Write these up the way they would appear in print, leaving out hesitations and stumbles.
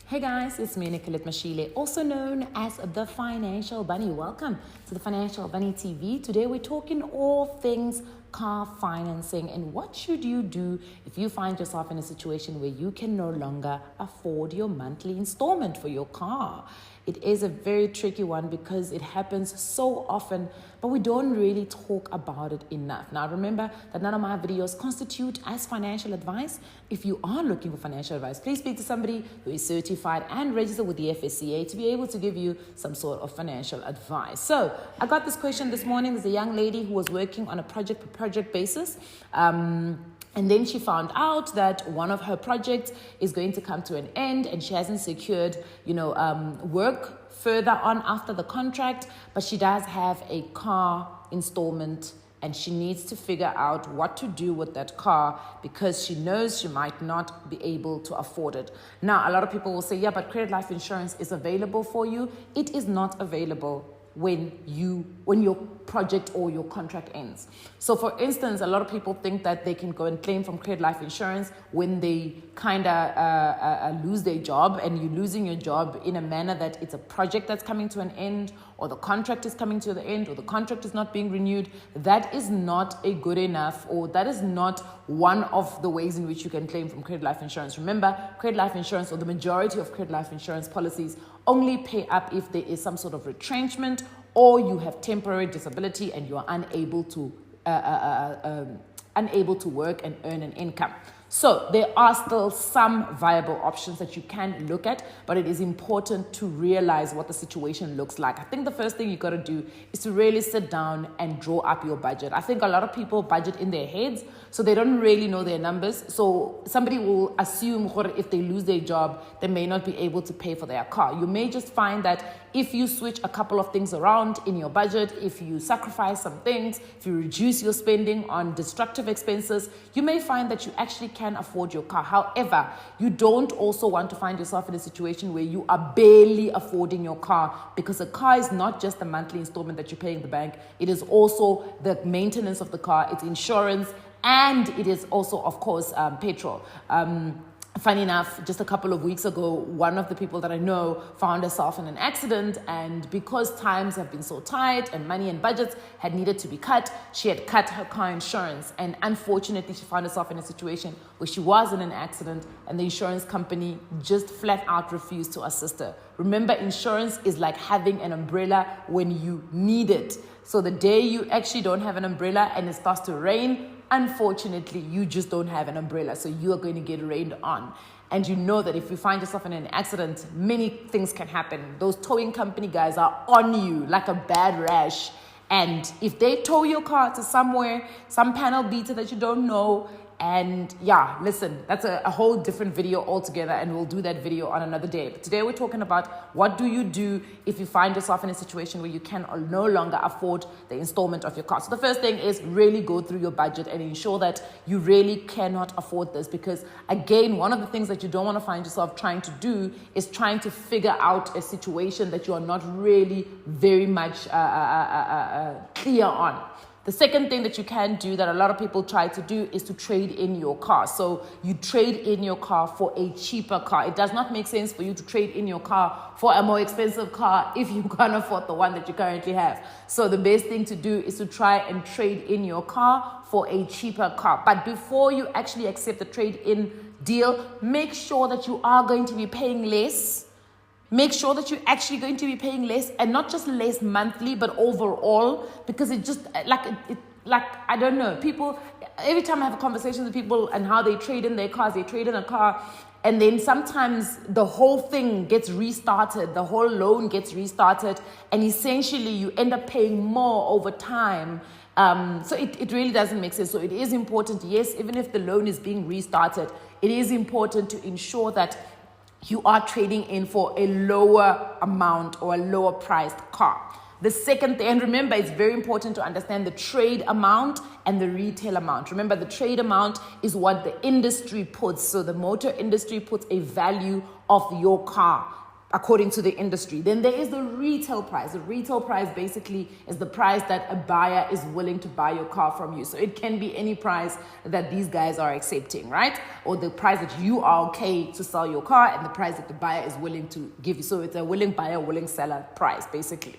Hey guys, it's me, Nicolette Mashile, also known as the Financial Bunny. Welcome to the Financial Bunny TV. Today we're talking all things car financing and what should you do if you find yourself in a situation where you can no longer afford your monthly installment for your car. It is a very tricky one because it happens so often, but we don't really talk about it enough. Now, remember that none of my videos constitute as financial advice. If you are looking for financial advice, please speak to somebody who is certified and registered with the FSCA to be able to give you some sort of financial advice. So I got this question this morning. There's a young lady who was working on a project basis. And then she found out that one of her projects is going to come to an end and she hasn't secured, work further on after the contract, but she does have a car installment and she needs to figure out what to do with that car because she knows she might not be able to afford it. Now, a lot of people will say, yeah, but credit life insurance is available for you. It is not available when your project or your contract ends. So for instance, a lot of people think that they can go and claim from credit life insurance when they lose their job, and you're losing your job in a manner that it's a project that's coming to an end, or the contract is coming to the end, or the contract is not being renewed. That is not a good enough, or that is not one of the ways in which you can claim from credit life insurance. Remember, credit life insurance, or the majority of credit life insurance policies, only pay up if there is some sort of retrenchment or you have temporary disability and you are unable to work and earn an income. So there are still some viable options that you can look at, but it is important to realize what the situation looks like. I think the first thing you got to do is to really sit down and draw up your budget. I think a lot of people budget in their heads, so they don't really know their numbers. So somebody will assume if they lose their job, they may not be able to pay for their car. You may just find that if you switch a couple of things around in your budget, if you sacrifice some things, if you reduce your spending on destructive expenses, you may find that you actually can afford your car. However, you don't also want to find yourself in a situation where you are barely affording your car, because a car is not just the monthly installment that you're paying the bank. It is also the maintenance of the car, it's insurance, and it is also, of course, petrol. Funny enough, just a couple of weeks ago, one of the people that I know found herself in an accident, and because times have been so tight and money and budgets had needed to be cut, she had cut her car insurance, and unfortunately she found herself in a situation where she was in an accident and the insurance company just flat out refused to assist her. Remember, insurance is like having an umbrella when you need it. So the day you actually don't have an umbrella and it starts to rain, unfortunately, you just don't have an umbrella, so you are going to get rained on. And you know that if you find yourself in an accident, many things can happen. Those towing company guys are on you like a bad rash. And if they tow your car to somewhere, some panel beater that you don't know, and yeah, listen, that's a whole different video altogether, and we'll do that video on another day. But today we're talking about what do you do if you find yourself in a situation where you can no longer afford the installment of your car. So the first thing is really go through your budget and ensure that you really cannot afford this, because again, one of the things that you don't want to find yourself trying to do is trying to figure out a situation that you are not really very much clear on. The second thing that you can do that a lot of people try to do is to trade in your car. So you trade in your car for a cheaper car. It does not make sense for you to trade in your car for a more expensive car if you can't afford the one that you currently have. So the best thing to do is to try and trade in your car for a cheaper car. But before you actually accept the trade-in deal, make sure that you are going to be paying less. Make sure that you're actually going to be paying less, and not just less monthly, but overall, because it just I don't know. People, every time I have a conversation with people and how they trade in their cars, they trade in a car, and then sometimes the whole thing gets restarted, the whole loan gets restarted, and essentially you end up paying more over time. So it really doesn't make sense. So it is important, yes, even if the loan is being restarted, it is important to ensure that you are trading in for a lower amount or a lower priced car. The second thing, and remember, it's very important to understand the trade amount and the retail amount. Remember, the trade amount is what the industry puts. So the motor industry puts a value of your car. according to the industry. Then there is the retail price. The retail price basically is the price that a buyer is willing to buy your car from you. So it can be any price that these guys are accepting, right? Or the price that you are okay to sell your car and the price that the buyer is willing to give you. So it's a willing buyer, willing seller price, basically.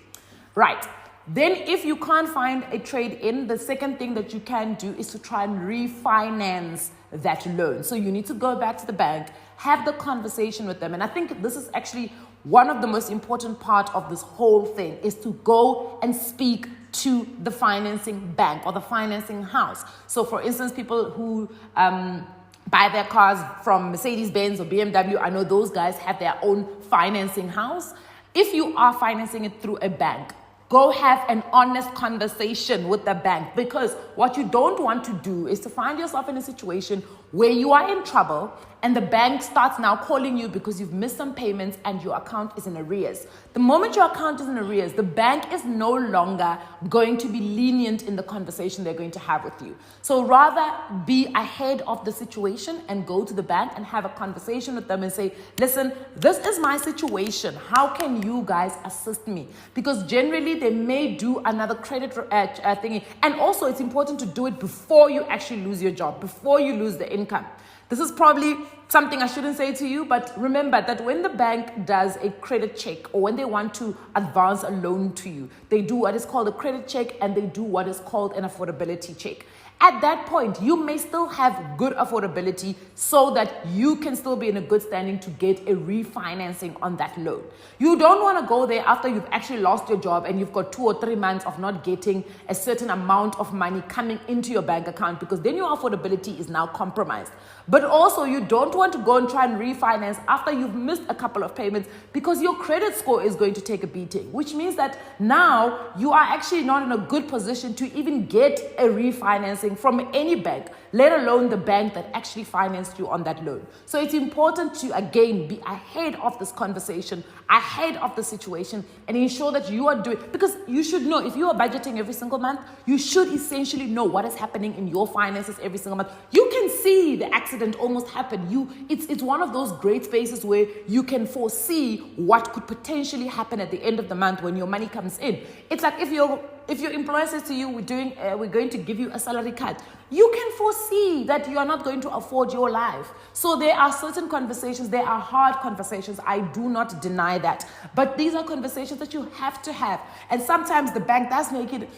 Right. Then if you can't find a trade-in, the second thing that you can do is to try and refinance that loan. So you need to go back to the bank, have the conversation with them. And I think this is actually one of the most important part of this whole thing, is to go and speak to the financing bank or the financing house. So for instance, people who buy their cars from Mercedes-Benz or BMW, I know those guys have their own financing house. If you are financing it through a bank, go have an honest conversation with the bank, because what you don't want to do is to find yourself in a situation where you are in trouble and the bank starts now calling you because you've missed some payments and your account is in arrears. The moment your account is in arrears, the bank is no longer going to be lenient in the conversation they're going to have with you. So rather be ahead of the situation and go to the bank and have a conversation with them and say, listen, this is my situation. How can you guys assist me? Because generally they may do another credit thingy. And also it's important to do it before you actually lose your job, before you lose the income. This is probably something I shouldn't say to you, but remember that when the bank does a credit check or when they want to advance a loan to you, they do what is called a credit check and they do what is called an affordability check. At that point, you may still have good affordability so that you can still be in a good standing to get a refinancing on that loan. You don't want to go there after you've actually lost your job and you've got 2 or 3 months of not getting a certain amount of money coming into your bank account, because then your affordability is now compromised. But also you don't want to go and try and refinance after you've missed a couple of payments, because your credit score is going to take a beating, which means that now you are actually not in a good position to even get a refinancing from any bank, let alone the bank that actually financed you on that loan. So it's important to, again, be ahead of this conversation, ahead of the situation, and ensure that you are doing, because you should know, if you are budgeting every single month, you should essentially know what is happening in your finances every single month. You can see the accident almost happen. It's one of those great spaces where you can foresee what could potentially happen at the end of the month when your money comes in. It's like if your employer says to you, we're going to give you a salary cut, you can foresee that you are not going to afford your life. So there are certain conversations, there are hard conversations, I do not deny that. But these are conversations that you have to have. And sometimes the bank does make it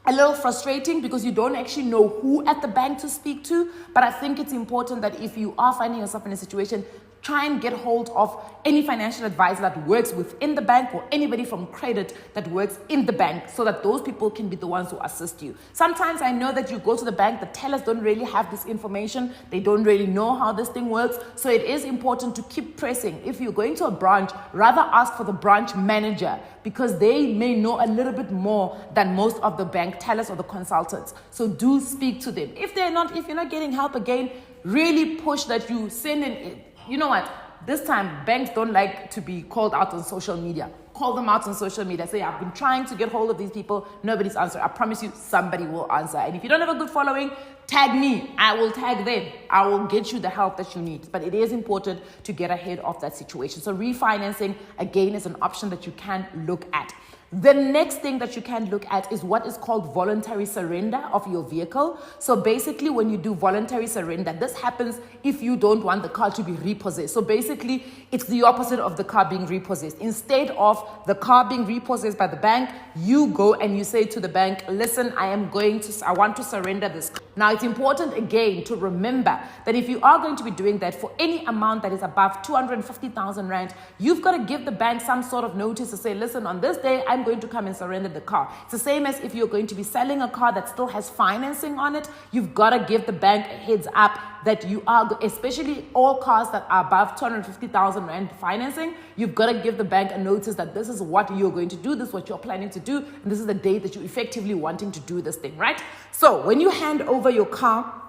a little frustrating because you don't actually know who at the bank to speak to. But I think it's important that if you are finding yourself in a situation, try and get hold of any financial advisor that works within the bank or anybody from credit that works in the bank, so that those people can be the ones who assist you. Sometimes I know that you go to the bank, the tellers don't really have this information. They don't really know how this thing works. So it is important to keep pressing. If you're going to a branch, rather ask for the branch manager, because they may know a little bit more than most of the bank tellers or the consultants. So do speak to them. If you're not getting help, again, really push that you send in. You know what? This time, banks don't like to be called out on social media. Call them out on social media. Say, I've been trying to get hold of these people. Nobody's answering. I promise you, somebody will answer. And if you don't have a good following, tag me. I will tag them. I will get you the help that you need. But it is important to get ahead of that situation. So refinancing, again, is an option that you can look at. The next thing that you can look at is what is called voluntary surrender of your vehicle. So basically, when you do voluntary surrender, this happens if you don't want the car to be repossessed. So basically, it's the opposite of the car being repossessed. Instead of the car being repossessed by the bank, you go and you say to the bank, listen, I want to surrender this. Now, it's important, again, to remember that if you are going to be doing that for any amount that is above 250,000 Rand, you've got to give the bank some sort of notice to say, listen, on this day, I'm going to come and surrender the car. It's the same as if you're going to be selling a car that still has financing on it. You've got to give the bank a heads up that you are, especially all cars that are above 250,000 Rand financing, you've got to give the bank a notice that this is what you're going to do, this is what you're planning to do, and this is the date that you're effectively wanting to do this thing, right? So when you hand over your car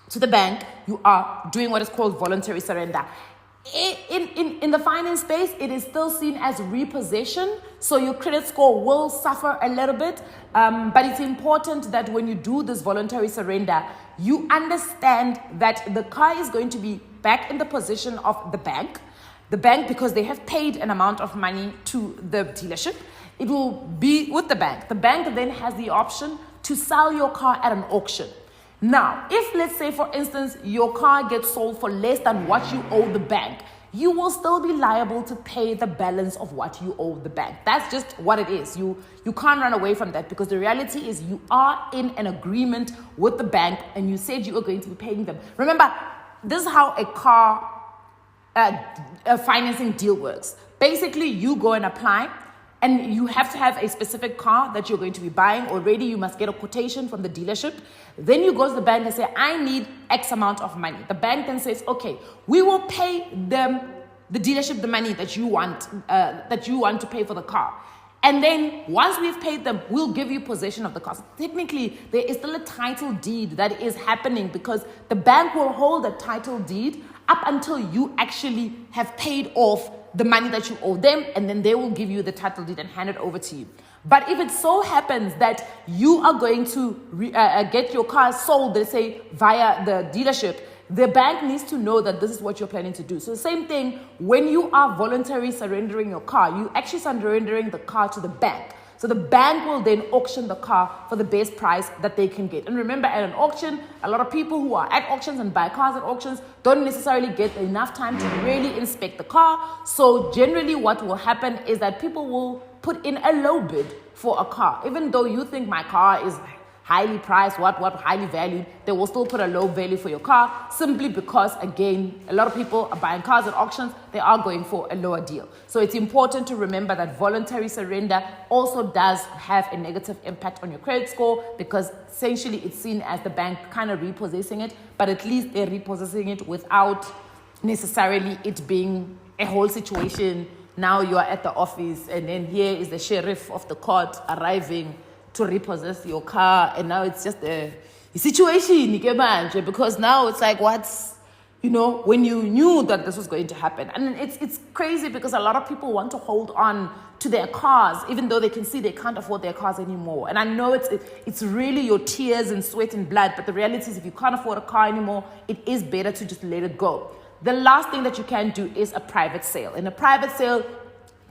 to the bank, you are doing what is called voluntary surrender. In the finance space, it is still seen as repossession, so your credit score will suffer a little bit, but it's important that when you do this voluntary surrender, you understand that the car is going to be back in the possession of the bank. The bank, because they have paid an amount of money to the dealership, it will be with the bank. The bank then has the option to sell your car at an auction. Now, if let's say, for instance, your car gets sold for less than what you owe the bank, you will still be liable to pay the balance of what you owe the bank. That's just what it is. You can't run away from that, because the reality is you are in an agreement with the bank and you said you are going to be paying them. Remember, this is how a car a financing deal works. Basically, you go and apply, and you have to have a specific car that you're going to be buying. Already, you must get a quotation from the dealership. Then you go to the bank and say, I need X amount of money. The bank then says, okay, we will pay them, the dealership, the money that you want to pay for the car. And then once we've paid them, we'll give you possession of the car. So technically, there is still a title deed that is happening, because the bank will hold a title deed up until you actually have paid off the money that you owe them, and then they will give you the title deed and hand it over to you. But if it so happens that you are going to get your car sold, let's say, via the dealership, the bank needs to know that this is what you're planning to do. So the same thing, when you are voluntarily surrendering your car, you actually surrendering the car to the bank. So the bank will then auction the car for the best price that they can get. And remember, at an auction, a lot of people who are at auctions and buy cars at auctions don't necessarily get enough time to really inspect the car. So generally what will happen is that people will put in a low bid for a car. Even though you think my car is highly priced, what highly valued, they will still put a low value for your car, simply because, again, a lot of people are buying cars at auctions, they are going for a lower deal. So it's important to remember that voluntary surrender also does have a negative impact on your credit score, because essentially it's seen as the bank kind of repossessing it, but at least they're repossessing it without necessarily it being a whole situation. Now you are at the office, and then here is the sheriff of the court arriving to repossess your car, and now it's just a situation, because now it's like, when you knew that this was going to happen. And it's crazy, because a lot of people want to hold on to their cars, even though they can see they can't afford their cars anymore. And I know it's really your tears and sweat and blood, but the reality is, if you can't afford a car anymore, it is better to just let it go. The last thing that you can do is a private sale. In a private sale,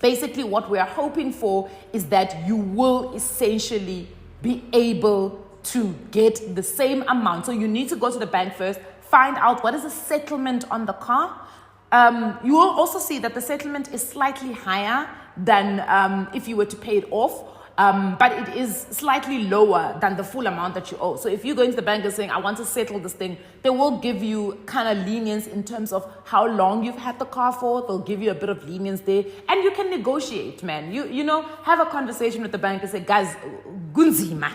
basically, what we are hoping for is that you will essentially be able to get the same amount. So you need to go to the bank first, find out what is the settlement on the car. You will also see that the settlement is slightly higher than if you were to pay it off. But it is slightly lower than the full amount that you owe. So if you go into the bank and saying, I want to settle this thing, they will give you kind of lenience in terms of how long you've had the car for. They'll give you a bit of lenience there. And you can negotiate, man. You know, have a conversation with the bank and say, guys, gunzima.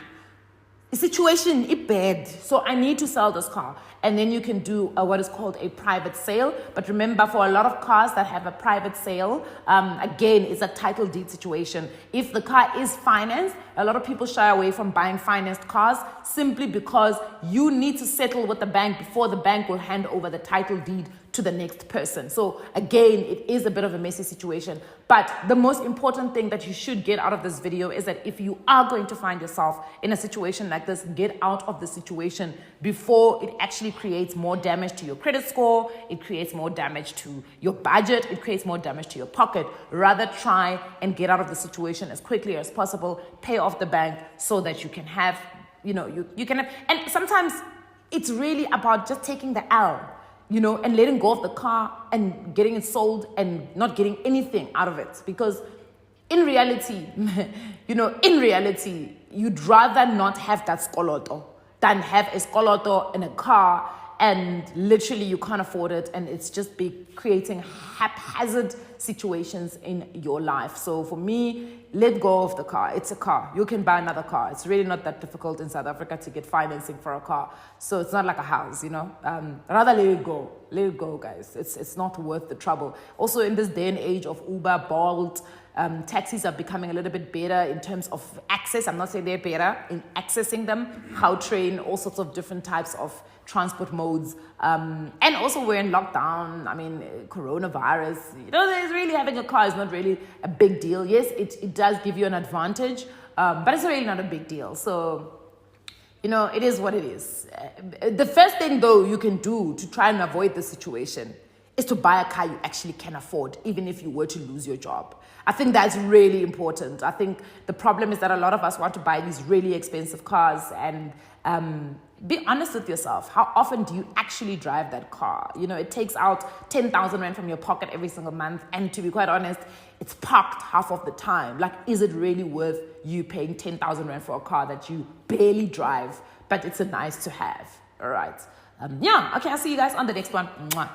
The situation is bad, so I need to sell this car. And then you can do what is called a private sale. But remember, for a lot of cars that have a private sale, again, it's a title deed situation. If the car is financed, a lot of people shy away from buying financed cars simply because you need to settle with the bank before the bank will hand over the title deed to the next person. So again, it is a bit of a messy situation. But the most important thing that you should get out of this video is that if you are going to find yourself in a situation like this, get out of the situation before it actually creates more damage to your credit score, it creates more damage to your budget, it creates more damage to your pocket. Rather try and get out of the situation as quickly as possible, pay off the bank so that you can have, you can have, and sometimes it's really about just taking the L, and letting go of the car and getting it sold and not getting anything out of it. Because in reality, you'd rather not have that skoloto than have a skoloto in a car and literally you can't afford it, and it's just be creating haphazard situations in your life. So for me, let go of the car. It's a car. You can buy another car. It's really not that difficult in South Africa to get financing for a car. So it's not like a house, Rather let it go. Let it go, guys. It's not worth the trouble. Also, in this day and age of Uber, Bolt, taxis are becoming a little bit better in terms of access. I'm not saying they're better in accessing them. Gautrain, all sorts of different types of transport modes. And also we're in lockdown. Coronavirus. There's really having a car is not really a big deal. Yes, it does give you an advantage, but it's really not a big deal. So, it is what it is. The first thing, though, you can do to try and avoid the situation is to buy a car you actually can afford, even if you were to lose your job. I think that's really important. I think the problem is that a lot of us want to buy these really expensive cars, and be honest with yourself. How often do you actually drive that car? You know, it takes out 10,000 rand from your pocket every single month. And to be quite honest, it's parked half of the time. Like, is it really worth you paying 10,000 rand for a car that you barely drive, but it's a nice to have? All right. Okay, I'll see you guys on the next one. Mwah.